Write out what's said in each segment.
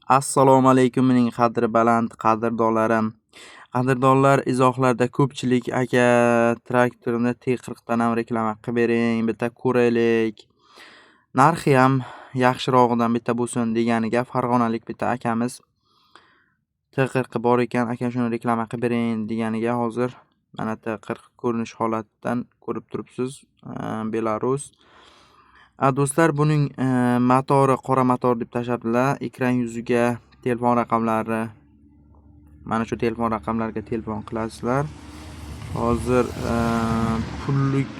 Assalomu alaykum mening qadri baland qadrdonlarim. Qadrdonlar, izohlarda ko'pchilik aka traktorni T40 dan ham reklama qilib bering, bitta ko'raylik. Narxi ham yaxshirog'idan bitta bo'lsin deganiga farg'onalik bitta akamiz T40 bor ekan, aka shuni reklama qilib bering deganiga hozir mana T40 ko'rinish holatidan ko'rib turibsiz. Belarus. Do'stlar, buning motori qora motor deb tashlabdilar. Ekran yuziga telefon raqamlari, mana shu telefon raqamlariga telefon qilasizlar. Hozir pullik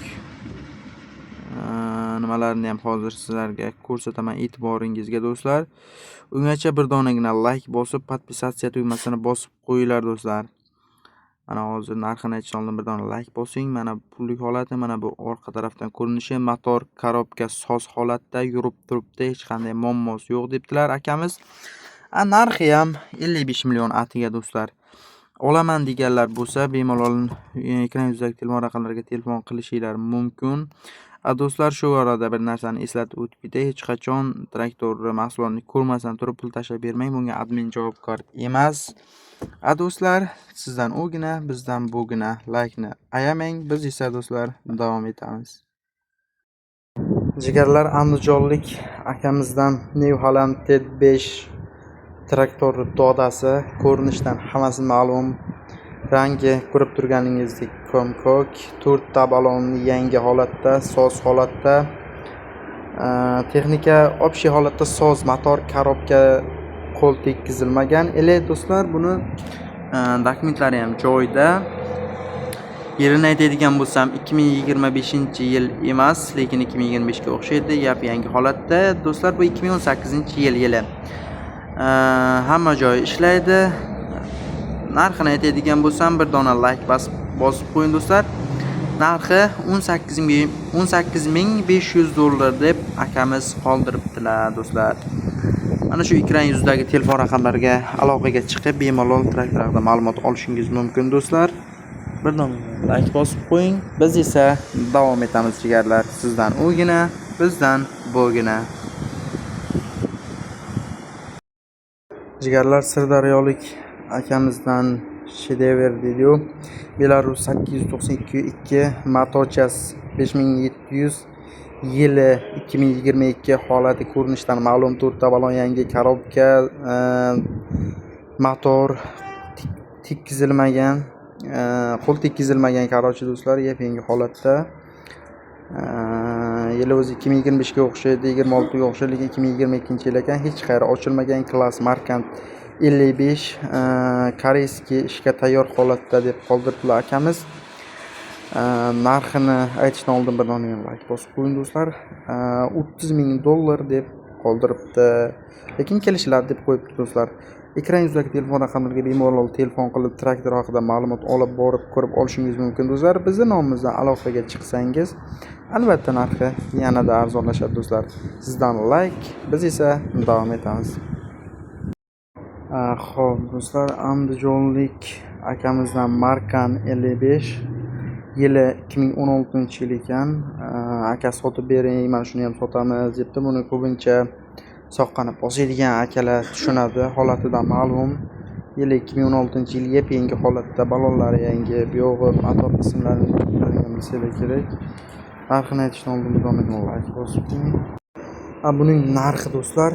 nimalarni ham hozir sizlarga ko'rsataman e'tiboringizga do'stlar. Ungacha bir donagina like bosib, podpisatsiya tugmasini bosib qo'yinglar do'stlar. Mana hozir narxini aytishdan oldin bir dona like bosing. Mana pullik holati, mana bu orqa tarafdan ko'rinishi, motor korobka soz holatda yurib turibdi, hech qanday muammosi yo'q debdilar akamiz. Narxi ham 55 million atiga do'stlar. Olaman deganlar bo'lsa, bemalol ekran yuzidagi telefon raqamlariga telefon qilishinglar mumkin. Do'stlar, shu orada bir narsani eslatib o'tib ketay. Hech qachon traktor mahsulotini ko'rmasdan turib pul tashlab bermang. Bunga admin javobgar emas. Do'stlar, sizdan o'gina, bizdan bugina. Like'ni ayamang. Biz esa do'stlar davom etamiz. Jigarlar, andijonlik akamizdan New Holland T5 traktor dodasi. Ko'rinishdan hammasi ma'lum. Rangi ko'rib turganingizdek ko'm-ko'k, 4 ta balonni yangi holatda, soz holatda. Texnika общий holatda soz, motor korobka qo'l tekkizilmagan. Do'stlar, buni dokumentlari ham joyida. Yilini aytadigan bo'lsam 2025-yil emas, lekin 2025 ga o'xshaydi, yangi holatda. Do'stlar, bu 2018-yil yili. Hamma joy ishlaydi. Narxini aytadigan bo'lsam, bir dona like bosib qo'ying do'stlar. Narxi 18.500 dollar deb akamiz qoldiribdilar do'stlar. Mana shu ekran yuzidagi telefon raqamlariga aloqaga chiqib, bemalol traktor haqida ma'lumot olishingiz mumkin do'stlar. Bir dona like bosib qo'ying. Biz esa davom etamiz jigarlar. Sizdan o'gina, bizdan bo'gina. Jigarlar, sirdaryolik akamizdan Shedever video. Belarus 892 Matochas 5700 yili 2022 holati ko'rinishdan ma'lum. 4 ta balon yangi korobka, motor tekkizilmagan, qo'l tekkizilmagan qarochi do'stlar, yangi holatda. Yili o'zi 2025 ga o'xshaydi, 26 ga o'xshaydi, 2022-yil ekan. Hech qayeri ochilmagan, klass Markant 55 koreyskiy ishga tayyor holatda deb qoldiribdilar akamiz. Narxini aytishdan oldin bir dona like bosib qo'ying do'stlar. 30 ming dollar deb qoldiribdi. Lekin kelishiladi deb qo'yibdi do'stlar. Ekran yuzidagi telefon raqamlariga bemalol telefon qilib traktor haqida ma'lumot olib borib ko'rib olishingiz mumkin do'stlar. Bizning nomimizdan aloqaga chiqsangiz, albatta narxi yanada arzonlashadi do'stlar. Sizdan like, biz esa davom etamiz. Xo'p do'stlar, andijonlik akamizdan Markan 55 yili 2016-yil ekan. Aka sotib bering, mana shuni ham sotamiz debdi. Buni ko'pincha soqqani bosadigan akalar tushunadi, holatidan ma'lum. Yili 2016-yil yangi holatda, balonlari yangi, buyog'i motor qismlarini bilsa kerak. Narxini aytishdan oldin bir dona like bosib qo'ying. Buning narxi do'stlar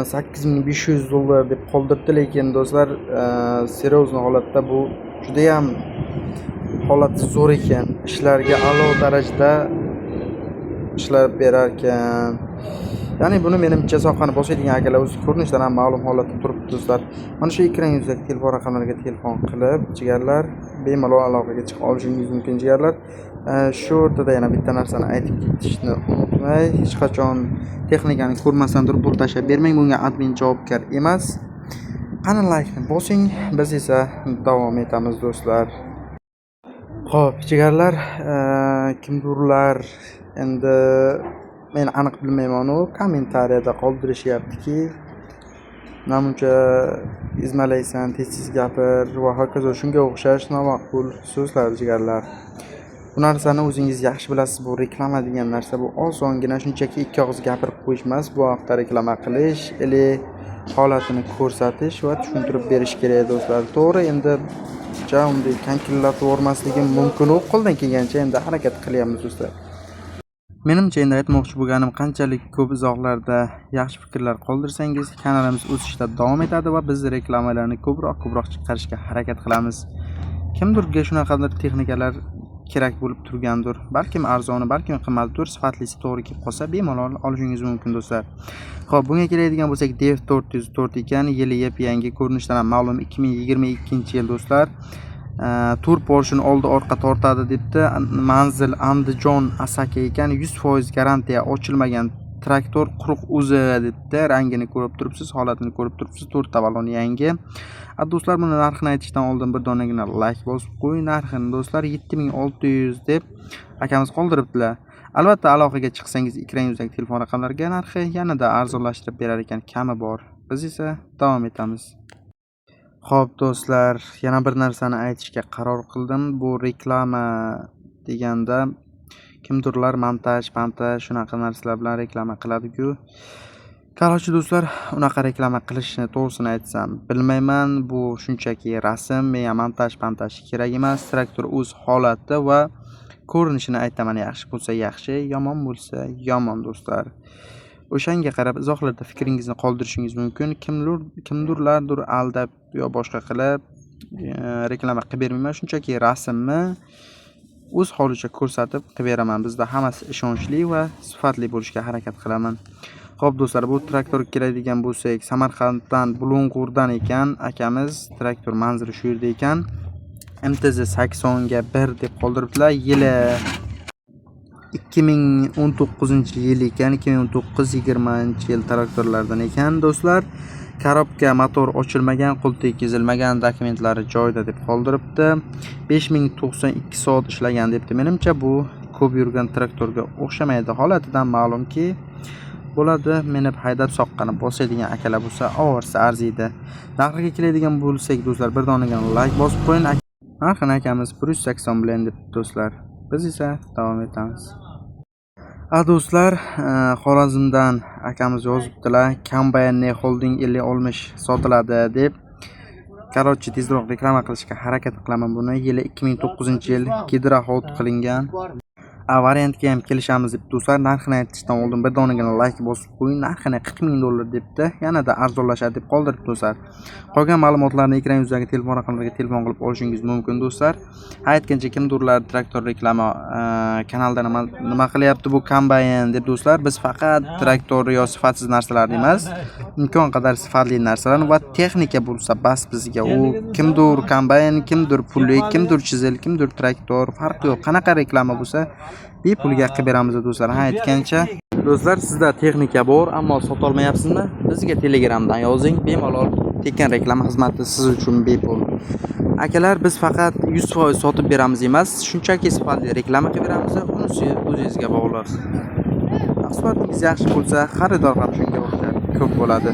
8500 dollar deb qoldiribdi, lekin do'stlar seryozni holatda bu juda ham holati zo'r ekan. Ishlarga a'lo darajada ishlab berar ekan. Ya'ni buni menimcha soqqani bosadigan akalar o'z ko'rinishdan ham ma'lum holatda turibdi do'stlar. Mana shu ekran yuzidagi telefon raqamlariga telefon qilib, jigarlar bemalol aloqaga chiqa olishingiz mumkin jigarlar. Shu o'rtada yana bitta narsani aytib ketishni unutmay, hech qachon texnikani ko'rmasdan turib pul tashlab bermang. Bunga admin javobgar emas. Qani like'ni bosing, biz esa davom etamiz do'stlar. Xo'p, jigarlar, kimdirlar endi men aniq bilmayman, u kommentariyada qoldirishyaptiki, namuncha izmalaysan, tez gapir va hokazo, shunga o'xshash nomaqbul so'zlar jigarlar. Bu narsani o'zingiz yaxshi bilasiz. Bu reklama degan narsa bu osongina shunchaki ikki og'iz gapirib qo'yish emas. Bu haqda reklama qilish, holatini ko'rsatish va tushuntirib berish kerak do'stlar. To'g'ri, endi unday kankillatib yubormasligim mumkin, u qo'ldan kelgancha endi harakat qilyapmiz do'stlar. Menimcha endi aytmoqchi bo'lganim, qanchalik ko'p izohlarda yaxshi fikrlar qoldirsangiz, kanalimiz o'sishda davom etadi va biz reklamalarni ko'proq chiqarishga harakat qilamiz. Kimdirga shunaqadir texnikalar kerak bo'lib turgandir. Balkim arzoni, balkim qimmatdir, sifatlisi to'g'ri kelib qolsa, bemalol olishingiz mumkin do'stlar. Xo'p, bunga keladigan bo'lsak, Dev 404 ekan, yili yangi ko'rinishdan ham ma'lum 2022-yil do'stlar. Tur Porsche oldi orqa tortadi debdi. Manzil Andijon Asaka ekan, 100% garantiya, ochilmagan traktor quruq o'zi debdi. Rangini ko'rib turibsiz, holatini ko'rib turibsiz. 4 ta balon yangi. Do'stlar, buni narxini aytishdan oldin bir donagina like bosib qo'ying. Narxini do'stlar 7600 deb akamiz qoldiribdilar. Albatta, aloqaga chiqsangiz ekran yuzidagi telefon raqamlariga narxi yanada arzonlashtirib berar ekan, kami bor. Biz esa davom etamiz. Xo'p do'stlar, yana bir narsani aytishga qaror qildim. Bu reklama deganda kimdirlar montaj, shunaqa narsalar bilan reklama qiladi-ku. Qarorchi do'stlar, unaqa reklama qilishni to'g'risini aytsam, bilmayman. Bu shunchaki rasm, menga montaj kerak emas. Traktor o'z holati va ko'rinishini aytaman. Yaxshi bo'lsa yaxshi, yomon bo'lsa yomon do'stlar. O'shanga qarab izohlarda fikringizni qoldirishingiz mumkin. Kimdirlardir aldab yo boshqa qilib reklama qilib bermayman. Shunchaki rasmni o'z holicha ko'rsatib qilib beraman. Bizda hammasi ishonchli va sifatli bo'lishga harakat qilaman. Xo'p do'stlar, bu traktor keladigan bo'lsak, Samarqanddan Bulung'urdan ekan, akamiz traktor manzili shu yerda ekan. MTZ 80 ga 1 deb qoldiribdilar. Yili 2019-yil ekan, 2019-20-yil traktorlardan ekan do'stlar. Korobka, motor ochilmagan, qulti kezilmagan, dokumentlari joyida deb qoldiribdi. 5092 soat ishlagan debdi. Menimcha bu ko'p yurgan traktorga o'xshamaydi. Holatidan ma'lumki bo'ladi. Meni haydab soqqani bosadigan akalar bo'lsa, ovorsa arziydi. Narxiga keladigan bo'lsak do'stlar, bir donagina like bosib qo'ying. Narxini akamiz 180 bilan deb do'stlar. Biz esa davom etamiz. Do'stlar, Xorazmdan akamiz yozibdilar. Kombaynni Holding 50-60 sotiladi deb. Qarorchi tezroq reklama qilishga harakat qilaman buni. Yili 2009-yil gidrohod qilingan. Variantga ham kelishamiz deb do'stlar. Narxini aytishdan oldin bir donagina like bosib qo'ying. Narxini $40,000 debdi. Yanada arzonlashadi deb qoldirib do'stlar. Qolgan ma'lumotlarni ekran yuzidagi telefon raqamlariga telefon qilib olishingiz mumkin do'stlar. Aytgancha kimdirlar traktor reklama kanalda nima qilyapti bu kombayn deb do'stlar. Biz faqat traktor yo sifatsiz narsalarni emas, imkon qadar sifatli narsalarni va texnika bo'lsa bas bizga. U kimdir kombayn, kimdir pulli, kimdir chizel, kimdir traktor, farqi yo'q. Qanaqa reklama bo'lsa bepulga qilib beramiz do'stlar. Aytgancha do'stlar, sizda texnika bor, ammo sota olmayapsizmi? Bizga Telegramdan yozing, bemalol tekin reklama xizmati siz uchun bepul. Akalar, biz faqat 100% sotib beramiz emas, shunchaki sifatli reklama qilib beramiz, unisi o'zingizga bog'liq. Mahsulotingiz yaxshi bo'lsa, xaridor ham shunga o'xshab ko'p bo'ladi.